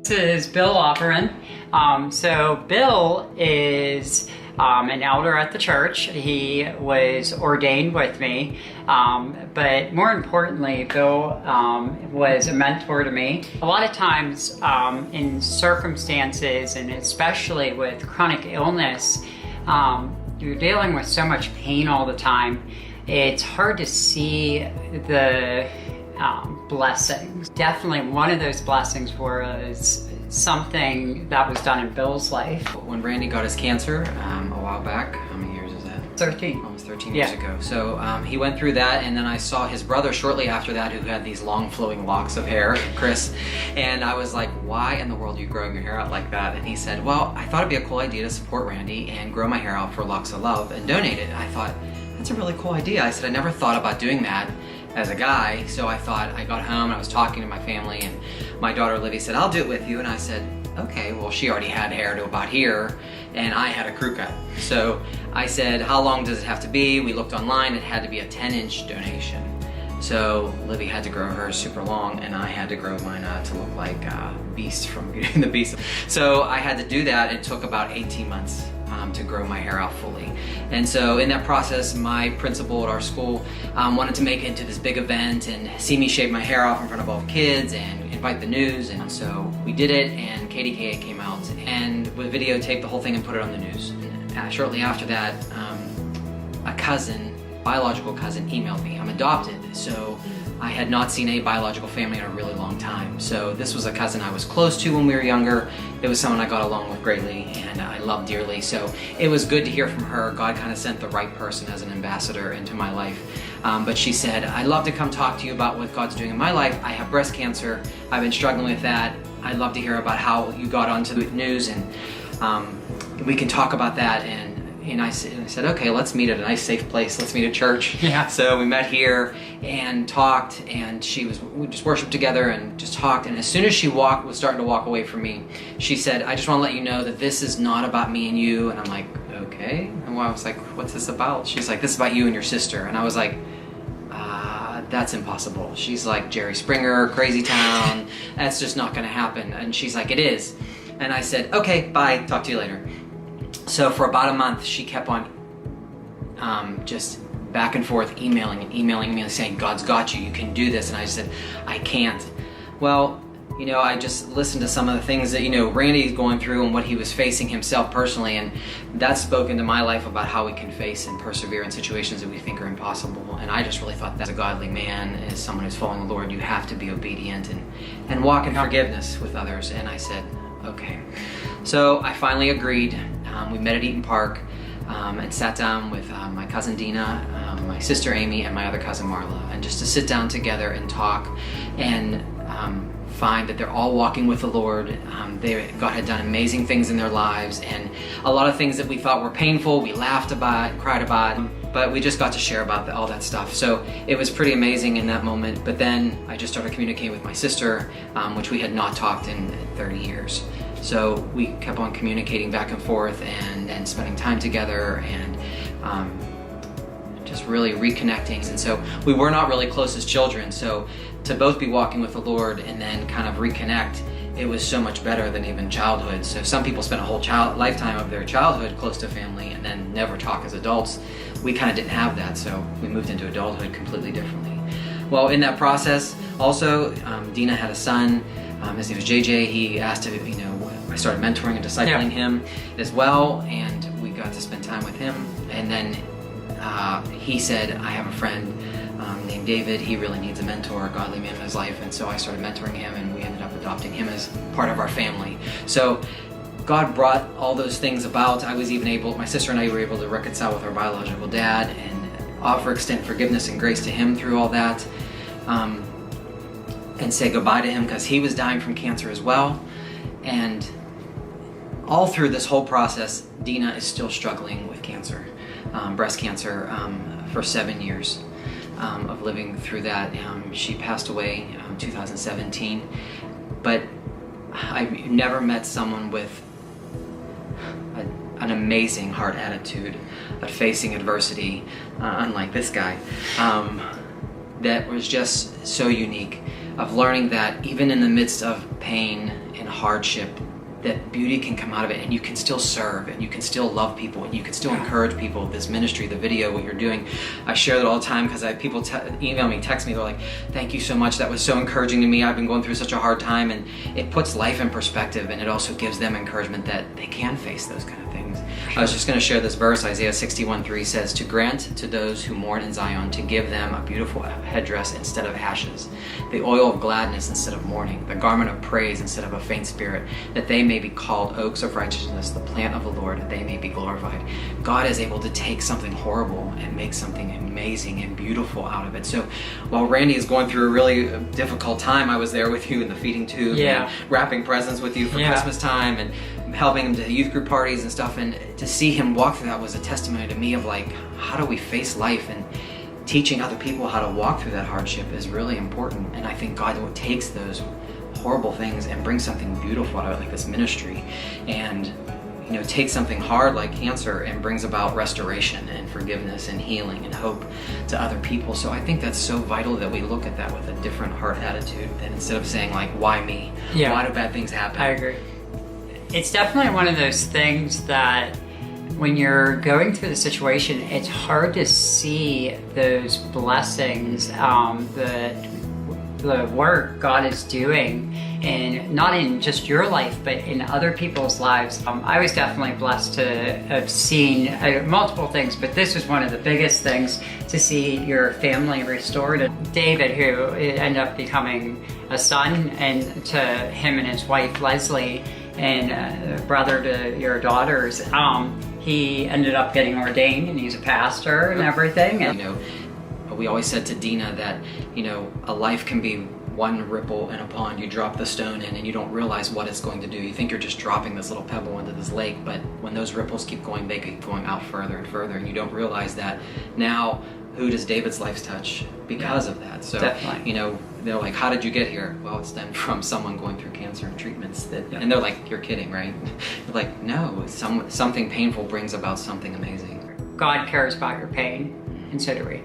This is Bill Offerin. So Bill is an elder at the church. He was ordained with me, but more importantly, Bill was a mentor to me. A lot of times in circumstances, and especially with chronic illness, you're dealing with so much pain all the time. It's hard to see the blessings. Definitely one of those blessings was something that was done in Bill's life. When Randy got his cancer a while back, how many years is that? 13. Almost 13 years ago. So he went through that, and then I saw his brother shortly after that who had these long flowing locks of hair, Chris, and I was like, why in the world are you growing your hair out like that? And he said, well, I thought it'd be a cool idea to support Randy and grow my hair out for Locks of Love and donate it. And I thought, that's a really cool idea. I said, I never thought about doing that as a guy, so I thought, I got home and I was talking to my family, and my daughter Livy said, I'll do it with you. And I said, okay, well, she already had hair to about here, and I had a crew cut. So I said, how long does it have to be? We looked online, it had to be a 10-inch donation. So Livy had to grow hers super long, and I had to grow mine to look like Beast from Beauty and the Beast. So I had to do that. It took about 18 months to grow my hair out fully. And so in that process, my principal at our school wanted to make it into this big event and see me shave my hair off in front of all the kids and invite the news. And so we did it, and KDKA came out and would videotape the whole thing and put it on the news. And shortly after that, a cousin, biological cousin, emailed me. I'm adopted, so I had not seen a biological family in a really long time. So this was a cousin I was close to when we were younger. It was someone I got along with greatly and I loved dearly. So it was good to hear from her. God kind of sent the right person as an ambassador into my life. But she said, I'd love to come talk to you about what God's doing in my life. I have breast cancer. I've been struggling with that. I'd love to hear about how you got onto the news, and we can talk about that. And I said, okay, let's meet at a nice, safe place. Let's meet at church. Yeah. So we met here and talked, and we just worshiped together and just talked. And as soon as she was starting to walk away from me, she said, I just want to let you know that this is not about me and you. And I'm like, okay. And I was like, what's this about? She's like, this is about you and your sister. And I was like, that's impossible. She's like, Jerry Springer, Crazy Town. That's just not going to happen. And she's like, it is. And I said, okay, bye. Talk to you later. So for about a month, she kept on just back and forth emailing me and saying, God's got you, you can do this. And I said, I can't. Well, I just listened to some of the things that, Randy's going through and what he was facing himself personally, and that spoke into my life about how we can face and persevere in situations that we think are impossible. And I just really thought that as a godly man, as someone who's following the Lord, you have to be obedient and walk in forgiveness with others. And I said, okay. So I finally agreed. We met at Eaton Park and sat down with my cousin Dina, my sister Amy, and my other cousin Marla, and just to sit down together and talk and find that they're all walking with the Lord. God had done amazing things in their lives, and a lot of things that we thought were painful, we laughed about, cried about, but we just got to share about all that stuff. So it was pretty amazing in that moment. But then I just started communicating with my sister, which we had not talked in 30 years. So we kept on communicating back and forth and spending time together and just really reconnecting. And so we were not really close as children. So to both be walking with the Lord and then kind of reconnect, it was so much better than even childhood. So some people spend a whole lifetime of their childhood close to family and then never talk as adults. We kind of didn't have that, so we moved into adulthood completely differently. Well, in that process, also, Dina had a son. His name was JJ. He asked to, I started mentoring and discipling him as well, and we got to spend time with him. And then he said, I have a friend named David. He really needs a mentor, a godly man in his life. And so I started mentoring him, and we ended up adopting him as part of our family. So God brought all those things about. My sister and I were able to reconcile with our biological dad and extend forgiveness and grace to him through all that. And say goodbye to him because he was dying from cancer as well. And all through this whole process, Dina is still struggling with cancer, breast cancer, for 7 years of living through that. She passed away in 2017, but I've never met someone with an amazing heart attitude of facing adversity, unlike this guy, that was just so unique, of learning that even in the midst of pain and and hardship, that beauty can come out of it, and you can still serve, and you can still love people, and you can still encourage people. This ministry, the video, what you're doing, I share that all the time because I have people email me, text me, they're like, thank you so much, that was so encouraging to me, I've been going through such a hard time. And it puts life in perspective, and it also gives them encouragement that they can face those kind of things. I was just going to share this verse. Isaiah 61:3 says, to grant to those who mourn in Zion, to give them a beautiful headdress instead of ashes, the oil of gladness instead of mourning, the garment of praise instead of a faint spirit, that they may be called oaks of righteousness, the plant of the Lord, that they may be glorified. God is able to take something horrible and make something amazing and beautiful out of it. So while Randy is going through a really difficult time, I was there with you in the feeding tube, and wrapping presents with you for Christmas time, and helping him to youth group parties and stuff. And to see him walk through that was a testimony to me of like, how do we face life? And teaching other people how to walk through that hardship is really important. And I think God takes those horrible things and brings something beautiful out of it, like this ministry, and takes something hard like cancer and brings about restoration and forgiveness and healing and hope to other people. So I think that's so vital that we look at that with a different heart attitude, than instead of saying like, why me? Why do bad things happen? I agree. It's definitely one of those things that when you're going through the situation, it's hard to see those blessings, the work God is doing, and not in just your life, but in other people's lives. I was definitely blessed to have seen multiple things, but this was one of the biggest things, to see your family restored. David, who ended up becoming a son, and to him and his wife Leslie, and brother to your daughters, he ended up getting ordained, and he's a pastor and everything. And we always said to Dina that a life can be one ripple in a pond. You drop the stone in and you don't realize what it's going to do. You think you're just dropping this little pebble into this lake, but when those ripples keep going, they keep going out further and further, and you don't realize that now who does David's life touch because of that? So definitely. They're like, how did you get here? Well, it's stemmed from someone going through cancer and treatments and they're like, you're kidding, right? They're like, no, something painful brings about something amazing. God cares about your pain, and so do we.